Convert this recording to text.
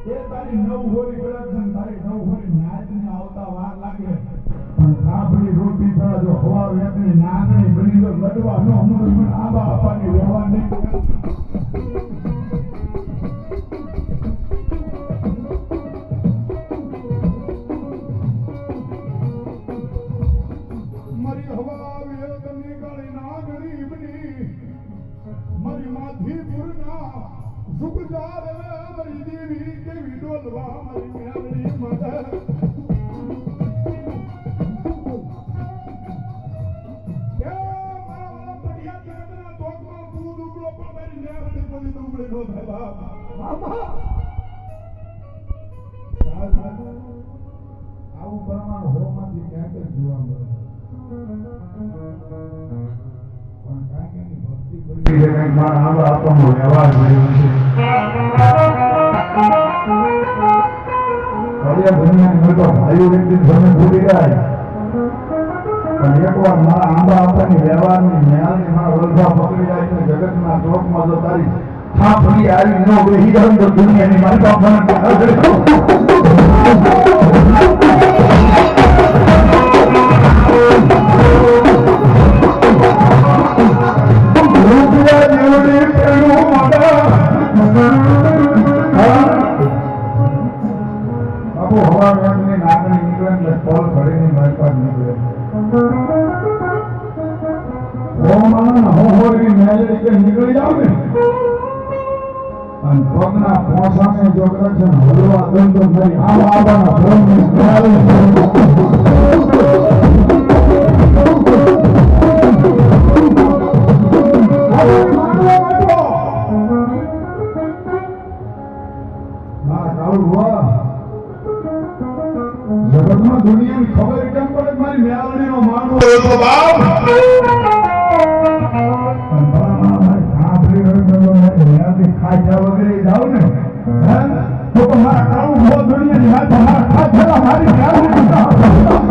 એ તારી નવ હોરી કળા તારી નવ હોરી નાચને આવતા વાર લાગે પણ થાપડી રોટી પેલા જો હવા વેતની નાગણી બની તો લડવા નો અમર આબા આપવાની વ્યવહાર નહીં મારી હવા વેતની કાળી નાગણી બની મારી માથી પૂરના સુખ જારે મારી દેવી કેવી ડોલવા મારી મેળડી માતા આવું પ્રમાણ હોમાંથી ક્યાંક જ જોવા મળે પણ કાંઈક એની ભક્તિ કરી કંઈક મારા આંબા આપવાનો વ્યવહાર મળ્યો છે દુનિયાની મોટો ભાઈઓ વ્યક્તિ સામે ભૂલી જાય પણ એકવાર મારા આંબા આપવાની વ્યવહારની ન્યાયની મારા ઓળખા પકડી જાય તો જગતના ચોકમાં જો તારી થાપડી આવી ન બેસી જાય તો દુનિયાની મારી બાપાને નીકળી જાવ ને અને પગના પોસાને જો કદાચ હલવા દઉં તો મારી આવાના ભ્રમની જગતમાં દુનિયાની ખબર કેમ પડે મારી મેળવણીનો માનવો હતો બાપ ખાધા વગેરે જાવ ને તો મારા કાળું દુનિયાની હાથ મારા ખાધેલા મારી